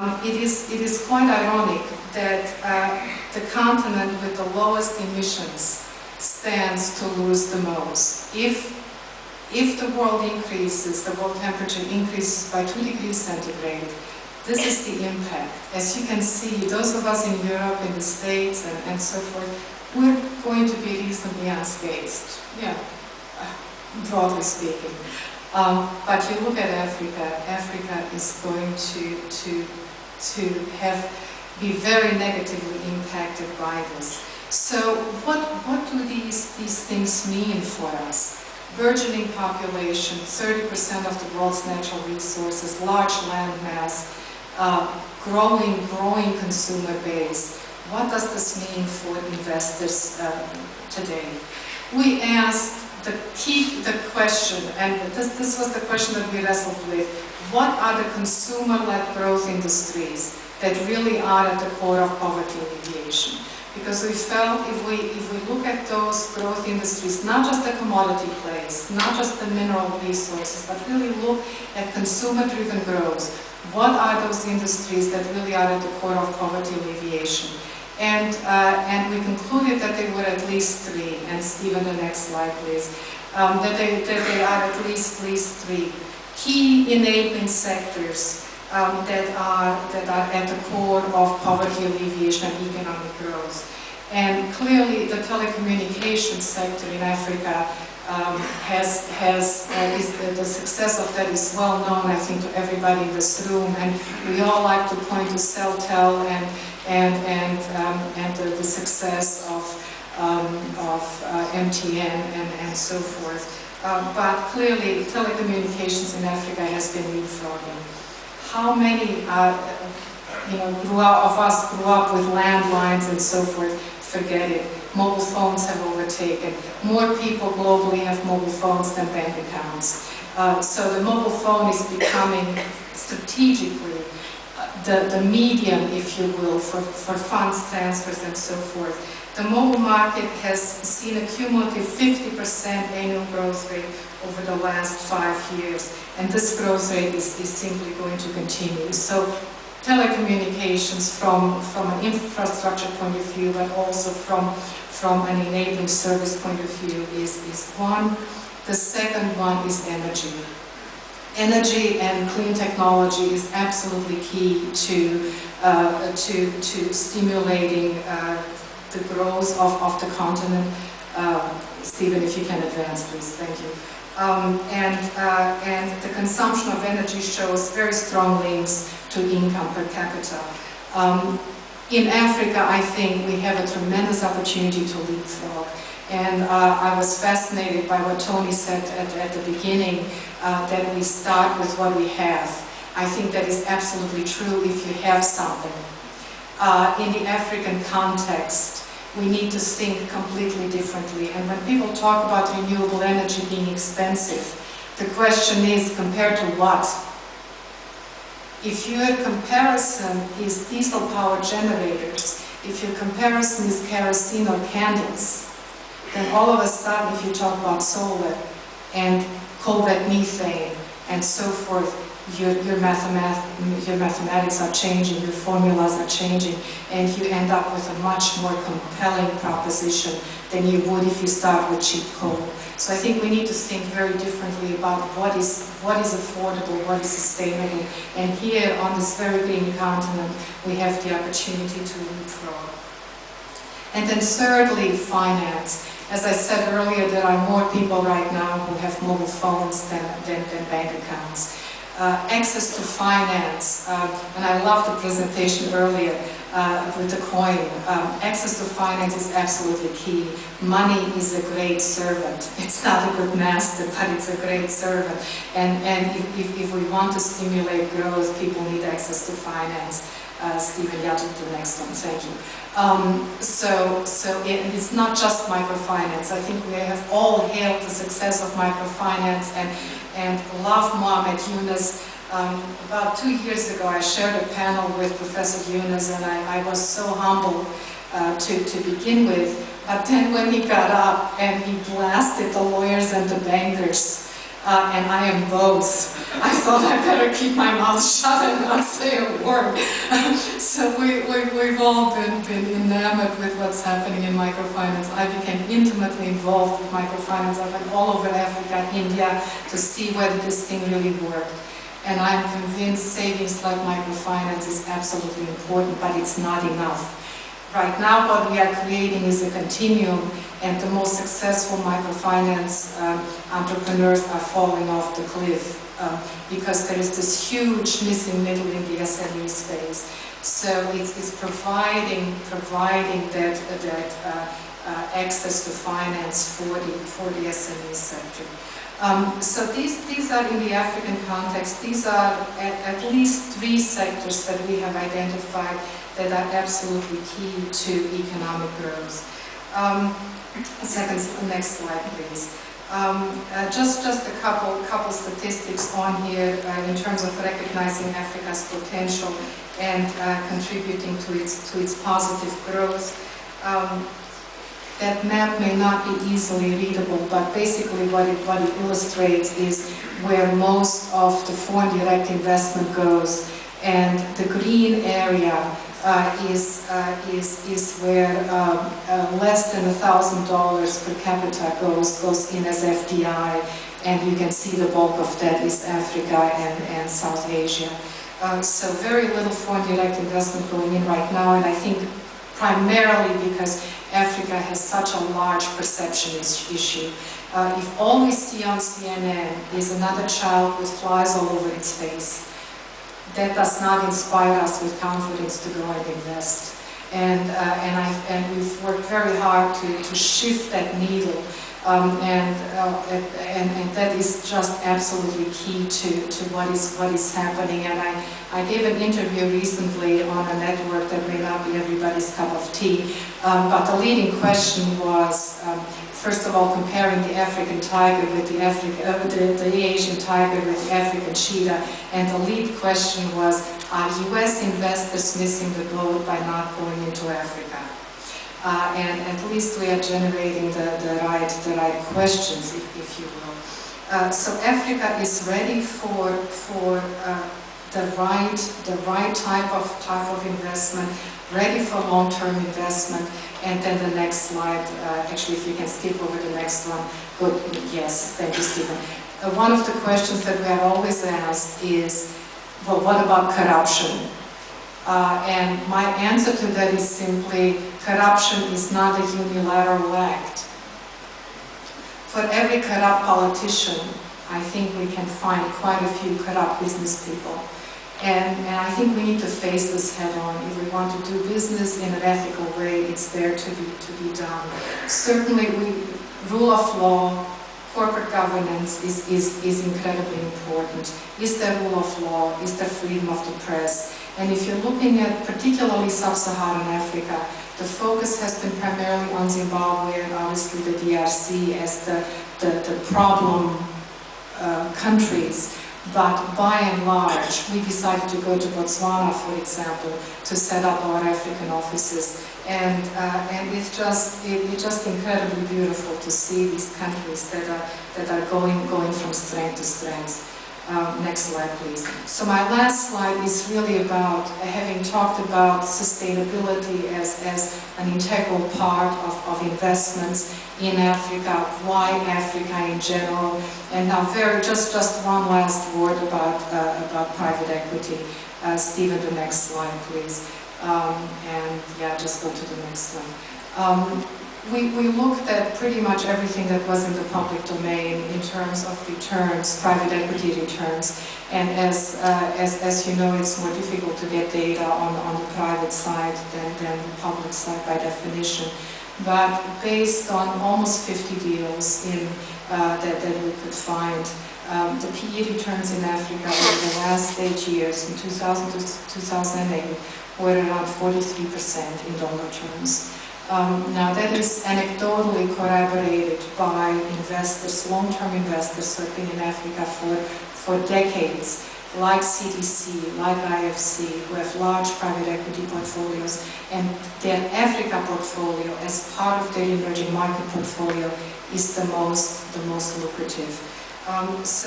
It is quite ironic that the continent with the lowest emissions stands to lose the most. If the world increases, the world temperature increases by 2 degrees centigrade, this is the impact. As you can see, those of us in Europe, in the States, and so forth, we're going to be reasonably unscathed, broadly speaking. But you look at Africa, Africa is going to be very negatively impacted by this. So what do these things mean for us? Burgeoning population, 30% of the world's natural resources, large land mass, growing consumer base. What does this mean for investors today? We asked the question, and this was the question that we wrestled with: what are the consumer-led growth industries that really are at the core of poverty alleviation? Because we felt if we look at those growth industries, not just the commodity plays, not just the mineral resources, but really look at consumer-driven growth, what are those industries that really are at the core of poverty alleviation? And we concluded that they were at least 3, and Stephen, the next slide please, that they are at least 3 key enabling sectors that are at the core of poverty alleviation and economic growth. And clearly the telecommunications sector in Africa the success of that is well known, I think, to everybody in this room, and we all like to point to CellTel and the success of MTN and so forth. But clearly telecommunications in Africa has been leapfrogging. How many of us grew up with landlines and so forth? Forget it. Mobile phones have overtaken. More people globally have mobile phones than bank accounts. So the mobile phone is becoming strategically the medium, if you will, for funds transfers and so forth. The mobile market has seen a cumulative 50% annual growth rate over the last 5 years, and this growth rate is simply going to continue. So telecommunications from an infrastructure point of view, but also from an enabling service point of view is one. The second one is energy. Energy and clean technology is absolutely key to stimulating the growth of the continent. Stephen, if you can advance, please. Thank you. And the consumption of energy shows very strong links to income per capita. In Africa, I think we have a tremendous opportunity to leapfrog. And I was fascinated by what Tony said at the beginning, that we start with what we have. I think that is absolutely true if you have something. In the African context, we need to think completely differently. And when people talk about renewable energy being expensive, the question is, compared to what? If your comparison is diesel power generators, if your comparison is kerosene or candles, then all of a sudden, if you talk about solar and coal bed methane and so forth, your mathematics are changing, your formulas are changing, and you end up with a much more compelling proposition than you would if you start with cheap coal. So I think we need to think very differently about what is affordable, what is sustainable, and here on this very green continent, we have the opportunity to leapfrog. And then thirdly, finance. As I said earlier, there are more people right now who have mobile phones than bank accounts. Access to finance, and I love the presentation earlier with the coin. Access to finance is absolutely key. Money is a great servant. It's not a good master, but it's a great servant. And if we want to stimulate growth, people need access to finance. Stephen, the next one, thank you. So it's not just microfinance. I think we have all hailed the success of microfinance and love Mohamed Yunus. About 2 years ago, I shared a panel with Professor Yunus, and I was so humbled to begin with. But then when he got up and he blasted the lawyers and the bankers, and I am both. I thought I better keep my mouth shut and not say a word. So we've all been enamored with what's happening in microfinance. I became intimately involved with microfinance. I went all over Africa, India, to see whether this thing really worked. And I'm convinced savings like microfinance is absolutely important, but it's not enough. Right now what we are creating is a continuum, and the most successful microfinance entrepreneurs are falling off the cliff because there is this huge missing middle in the SME space. So it's providing that access to finance for the SME sector. So these are in the African context. These are at least 3 sectors that we have identified that are absolutely key to economic growth. Next slide, please. Just a couple statistics on here in terms of recognizing Africa's potential and contributing to its positive growth. That map may not be easily readable, but basically what it illustrates is where most of the foreign direct investment goes, and the green area is where less than $1,000 per capita goes in as FDI, and you can see the bulk of that is Africa and South Asia. So very little foreign direct investment going in right now, and I think primarily because Africa has such a large perception issue. If all we see on CNN is another child with flies all over its face, that does not inspire us with confidence to go and invest. And we've worked very hard to shift that needle, and that is just absolutely key to what is happening. And I gave an interview recently on a network that may not be everybody's cup of tea, but the leading question was, first of all, comparing the African tiger with the Asian tiger with the African cheetah, and the lead question was, are US investors missing the boat by not going into Africa? And at least we are generating the right questions, if you will. So Africa is ready for the right type of investment, ready for long-term investment. And then the next slide, actually if you can skip over the next one. Good, yes, thank you, Stephen. One of the questions that we are always asked is, well, what about corruption? And my answer to that is simply, corruption is not a unilateral act. For every corrupt politician, I think we can find quite a few corrupt business people. And I think we need to face this head on. If we want to do business in an ethical way, it's there to be done. Certainly, rule of law, corporate governance is incredibly important. Is there rule of law? Is there freedom of the press? And if you're looking at particularly sub-Saharan Africa, the focus has been primarily on Zimbabwe and obviously the DRC as the problem countries. But by and large, we decided to go to Botswana, for example, to set up our African offices. And it's just incredibly beautiful to see these countries that are going from strength to strength. Next slide, please. So my last slide is really about, having talked about sustainability as an integral part of investments in Africa, why Africa in general, and now just one last word about private equity. Stephen, the next slide, please. And yeah, just go to the next one. We looked at pretty much everything that was in the public domain in terms of returns, private equity returns, and as you know, it's more difficult to get data on the private side than the public side by definition. But based on almost 50 deals that we could find, the PE returns in Africa over the last 8 years, from 2000 to 2008, were around 43% in dollar terms. Now that is anecdotally corroborated by investors, long-term investors who have been in Africa for decades, like CDC, like IFC, who have large private equity portfolios, and their Africa portfolio as part of their emerging market portfolio is the most lucrative. So